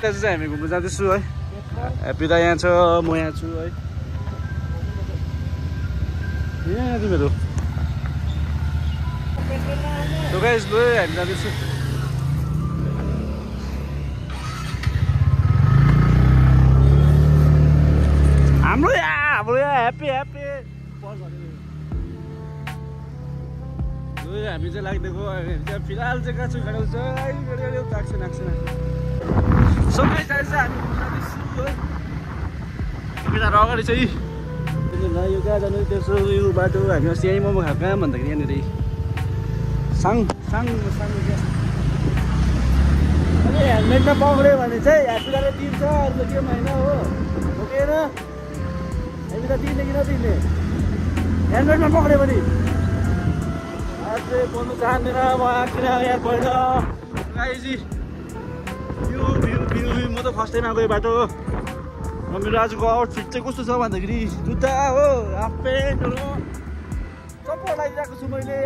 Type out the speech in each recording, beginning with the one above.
चाहिँ हामी घुम्न जाँदैछु है हेप्पी दा यहाँ छ म यहाँ छु है यहाँ तिमीहरू सो गाइस ल हामी जाँदैछु हाम्रो यहाँ हेप्पी हामी चाहिँ लाग्दिएको फिलहाल चाहिँ कहाँ छु गाडी नाक्छ सो गाइस चाहिँ हामी बिचरा अगाडि चाहिँ यो कहाँ जानु त्यसो यो बाटो हामी अस्ति यहीँ मोमो खाएको कहाँ भन्दाखेरि यहाँनिर साङ अनि हेलमेटमा पक्रियो भने चाहिँ ह्याप्पीलाई दिन्छ अर्को त्यो महिना हो ओकेन हामी त दिने कि नदिने हेलमेटमा पक्रियो भने अझै बोल्नु चाहँदैन म किन यहाँ पहिल गाइजी भ्यू म त फर्स्ट टाइम आएको यो बाटो मेरो आजको आउटफिट चाहिँ कस्तो छ भन्दाखेरि जुत्ता हो हाफ प्यान्टहरू सबै लगाइरहेको छु मैले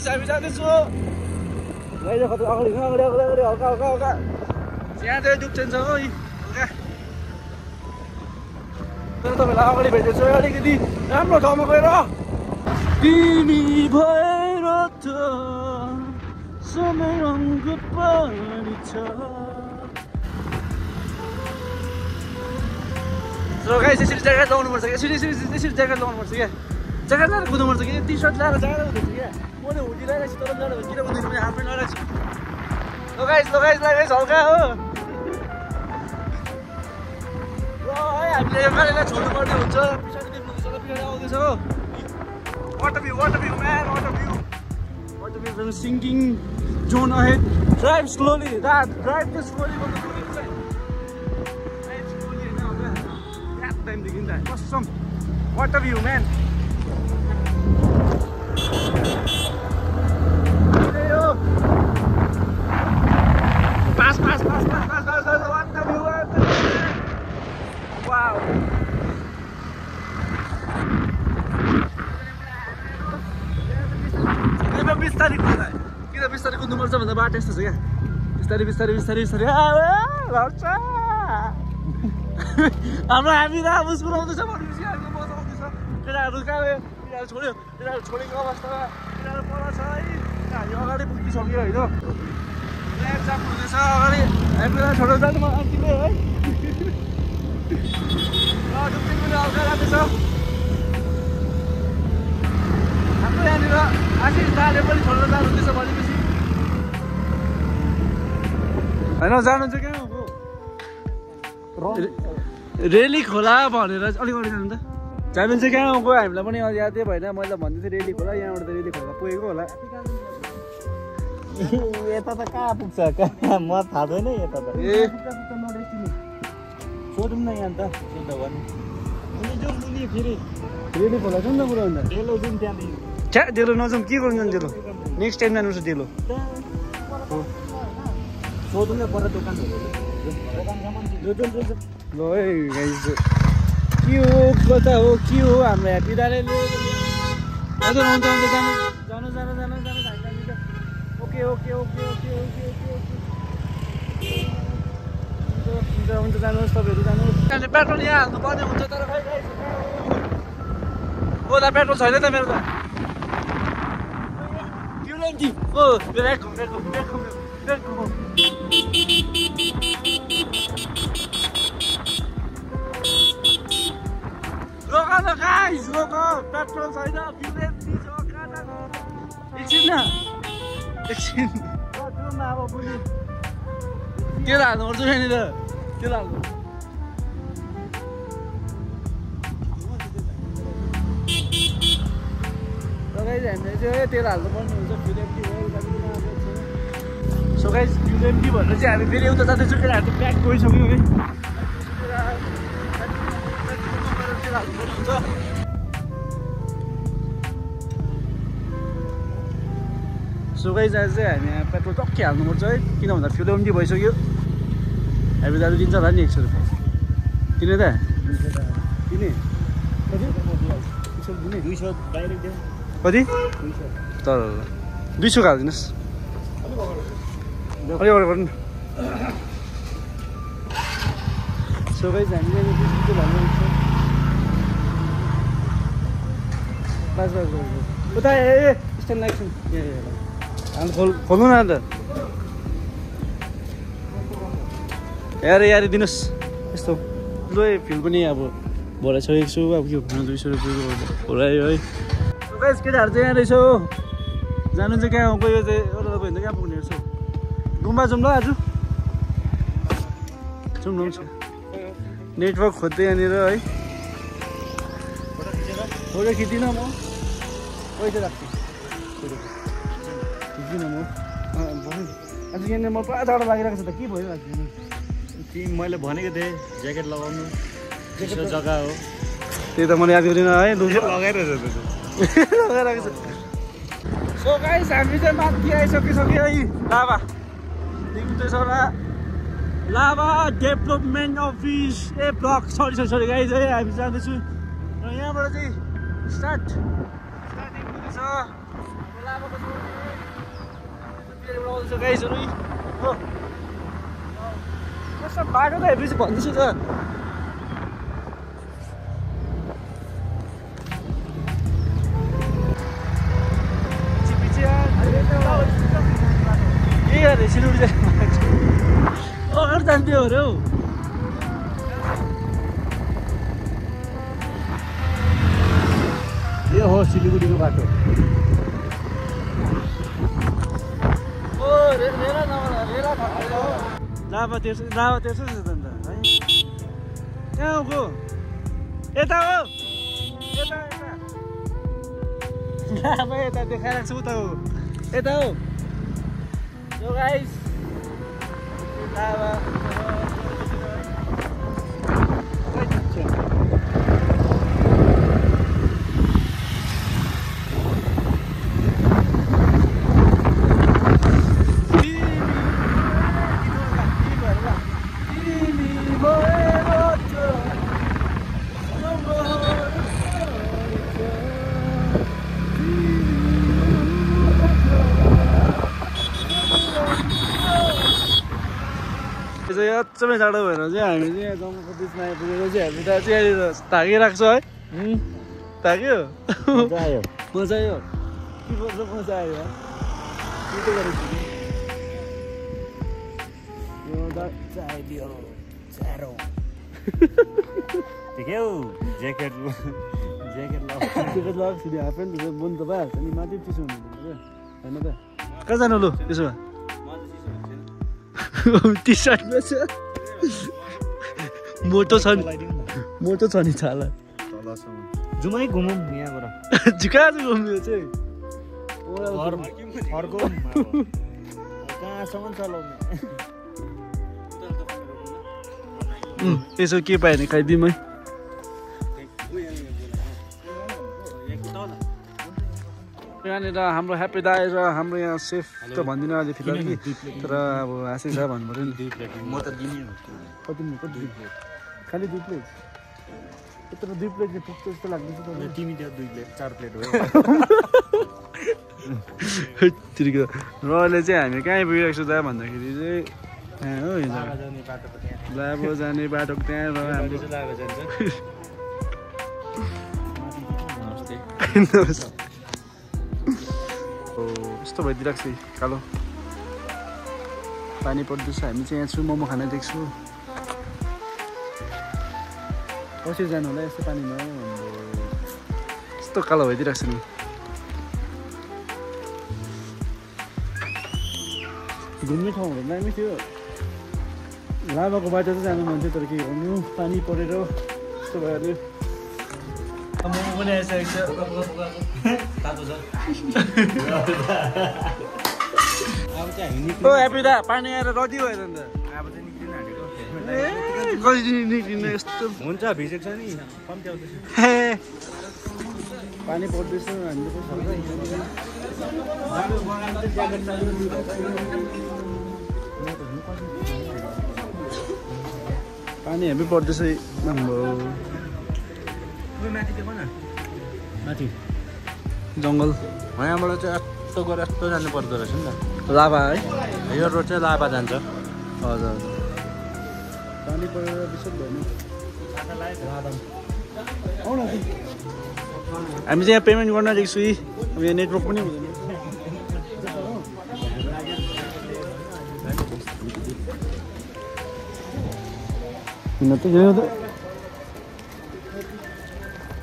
हामी जाँदैछु अगाडि हल्का यहाँ चाहिँ दुख्छ हो हल्का तर तपाईँलाई अगाडि भेटेछु अलिकति राम्रो ठाउँमा गएर तिमी भएर त समय रङ्ग पनि छ गाइस यसरी ज्याकेट लाउनुपर्छ क्या यसरी ज्याकेट लाउनुपर्छ क्या ज्याकेट लगाएर कुदाउनुपर्छ कि टी सर्ट लगाएर जाँदा हुँदैछ क्या म त हुडी लगाइरहेको छु तर किन हुँदैन मैले हाफ प्यान्ट लगाइरहेको छु लगाइस हल्का हो है हामीले यो गाडीलाई छोड्नुपर्ने हुन्छ पछाडि देख्नुहुँदैछ पछाडि आउँदैछ हो water view man water view from sinking zone ahead. Drive slowly. Drive this slowly. Drive slowly now. That time begin that. Awesome. What a view, man. Pass. What a view. Wow. बिस्तारै कुद्नुपर्छ भन्दा बाटो यस्तो छ क्या बिस्तारै लड्छ हाम्रो हामी त मुस्कुराउँदैछ भनेपछि हामीलाई मजा आउँदैछ केटाहरू कहाँ केटाहरू छोड्यो केटाहरू छोडेको अवस्थामा केटाहरू पर छ है हामी अगाडि पुगिसक्यो होइन एक्जाम हुँदैछ अगाडि हामीलाई छोडेर जानु मन आउँथ्यो है डुब्लिङ पनि हल्का राख्दैछ हाम्रो यहाँनिर आशिष दाले पनि छोडेर जानुहुँदैछ भनेपछि होइन जानु चाहिँ कहाँ हो रेली खोला भनेर अलिक अगाडि जानु त जानु चाहिँ कहाँ हो हामीलाई पनि यादै भएन मैले भन्दै थिएँ रेली खोला यहाँबाट त रेली खोला पुगेको होला यता त कहाँ पुग्छ कहाँ म थाहा छैन यता त ए सोधौँ न यहाँ त सोध्दा भने अनि जाउँ मुनि फेरि रेली खोला जाउँ न पुरा भन्दा डेलो जाउँ त्यहाँदेखि छ्या डेलो नजाउँ के गर्नु जानु डेलो नेक्स्ट टाइम जानुपर्छ डेलो सोधौँ न पर दोकानहरू ल है गाइस के हो कता हो के हो हाम्रो ह्याप्पी दाले हजुर हुन्छ जानु ओके हुन्छ जानुहोस् तपाईँहरू जानुहोस् पेट्रोल यहाँ हाल्नु पर्ने हुन्छ तर खै ओदा पेट्रोल छैन त मेरो त लोक पेट्रोल छैन एकछिन तेल हाल्नुपर्छ यहाँनिर तेल हाल्नु गाइस हामीले चाहिँ तेल हाल्नुपर्ने हुन्छ फ्युल एम्टी भयो सो गाइस फ्युल एम्टी भनेर चाहिँ हामी फेरि उता जाँदैछौँ केटाहरूको ब्याग गइसक्यौँ है तेल हाल्नुपर्ने हुन्छ सो गाइस आज चाहिँ हामी यहाँ पेट्रोल टक्कै हाल्नुपर्छ है किन भन्दा फ्युल एम्टी भइसक्यो हामी दाजु दिन्छ होला नि 100 रुपियाँ किन त किने कति तर 200 हालिदिनुहोस् अलि अगाडि गर्नु सो गाइस हामीले बिस्कुट भन्नु बस उता ए स्ट्यान्ड लाग्छ हामी खोल्नु न अन्त यार दिनुहोस् यस्तो लु फिल पनि अब भोरा छोडेको छु अब के भन्नु 200 रुपियाँको भोरायो है गाइस केटाहरू चाहिँ यहाँ रहेछ हो जानु चाहिँ कहाँ गयो चाहिँ अरू तपाईँ कहाँ पुग्ने रहेछ गुम्बा जाउँ ल आज जाउँ न नेटवर्क खोज्दै यहाँनिर है फोटो खिच्दिनँ म पैसा राख्छु खिच्दिनँ म आज यहाँनिर म पुरा टाढो लागिरहेको छ त के भयो आज तिमी मैले भनेको थिएँ ज्याकेट लगाउनु त्यस्तो जग्गा हो त्यही त मैले याद गरिनँ है लगाइरहेछ लगाइरहेको छ सो गाइस हामी चाहिँ माथि आइसकिसक्यो है लाभा देख्दैछ होला लाभा डेभलपमेन्ट अफिस ए ब्लक सरी गाइस है हामी जाँदैछु र यहाँबाट चाहिँ स्टार्टिङ हुँदैछ लाभाको गाइसहरू हो कस्तो बाटो त हेर्नु भन्दैछु त के गरे सिलगढी अगाडि जान्थ्यो अरे हौ यो हो सिलगढीको बाटो लाभा तेर्सो छ त अन्त है कहाँ हो यता हो लाभा यता देखाइरहेको छु उता हो यता हो यो गाइस लाभा एकदमै टाढो भएर चाहिँ हामी चाहिँ यहाँ जङ्गलको बिचमा आइपुगेर चाहिँ हामी त चाहिँ यहाँनिर थाकिरहेको छ है थाक्यो मजा आयो के गर्छ मजा आयो के गरेको ठिकै हो ज्याकेट लगाएको छु हाफ प्यान्ट बन्द त भइहाल्छ नि माथि चिसो हुनु होइन त कहाँ जानु लु त्यसो भए टी सर्टमा छ मोटो छ नि छाला जुमै घुमौँ यहाँबाट कहाँ चाहिँ घुम्यो चाहिँ अर्को कहाँसम्म चलाउने यसो के पायो भने खाइदिउँ है यहाँनिर हाम्रो ह्याप्पी दाइ र हाम्रो यहाँ सेफ त भन्दिनँ अहिले फिलहाल कि तर अब हाँसै छ भन्नु पऱ्यो नि म त दिने कति खालि 2 प्लेट यत्रो 2 प्लेटले पुग्छ जस्तो लाग्दैछ तिमी त्यो 2 प्लेट 4 प्लेट हो रहले चाहिँ हामी कहाँ आइपुगिरहेको छु दा भन्दाखेरि चाहिँ हो लाभा जाने बाटोको त्यहाँ र यस्तो भइदिरहेको छ कालो पानी पर्दैछ हामी चाहिँ यहाँ छु मोमो खाना देख्छु कसरी जानु होला यस्तो पानीमा यस्तो कालो भइदिरहेको छ नि घुम्ने ठाउँहरू दामी थियो लाभाको बाटो चाहिँ जानु मन थियो तर के गर्नु पानी परेर यस्तो भइहाल्यो मोमो पनि आइसकेको छ ओ ह्याप्पी दा पानी आएर रडी भयो त अन्त अब चाहिँ निक्लिन हालेको कहिले निक्लिनु यस्तो हुन्छ भिजेको छ नि कम्ती आउँदैछ पानी पर्दैछ हामीले पानी हामी पर्दैछ राम्रो माथि देखो न माथि जङ्गल यहाँबाट चाहिँ यस्तो गरेर यस्तो जानु पर्दो रहेछ नि त लाभा है यो रोड चाहिँ लाभा जान्छ हजुर पानी परेर बिसोक भएन हामी चाहिँ यहाँ पेमेन्ट गर्न आँटेको छु अब यहाँ नेटवर्क पनि हुँदैन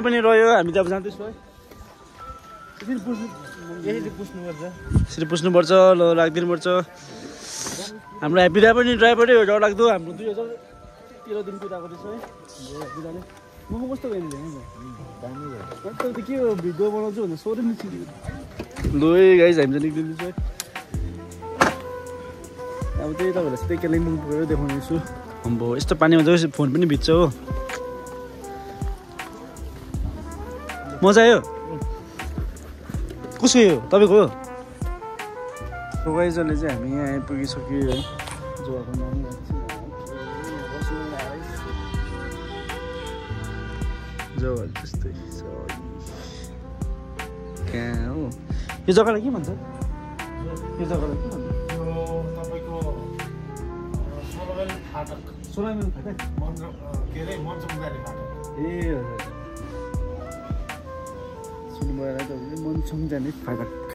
पनि रह्यो हामी त अब जाँदैछौँ है यसरी पुस्नुपर्छ ल राखिदिनुपर्छ हाम्रो ह्याप्पीदा पनि ड्राइभरै हो डरलाग्दो हाम्रो 2013 दिन कुदाएको रहेछ है ह्याप्पीदाले मोमो कस्तो भयो नि के हो भिडियो बनाउँछु भनेर सोधेँ नि लु है गाइज हामी चाहिँ निक्लिँदैछु है अब त्यही तपाईँहरूलाई सिधै कालिम्पोङ पुगेर देखाउनेछु अब यस्तो पानीमा चाहिँ फोन पनि भिज्छ हो मजा आयो कसको यो तपाईँको हो गाइजहरूले चाहिँ हामी यहाँ आइपुगिसक्यो है जोको नाम जो त्यस्तै कहाँ हो यो जग्गालाई के भन्छ यो जग्गालाई के भन्छ तपाईँको 16 माइल फाटक 16 माइल फाटक के अरे मनसङ जाने फाटक ए हजुर सुन्नुभयो होला त मनसङ जाने फाटक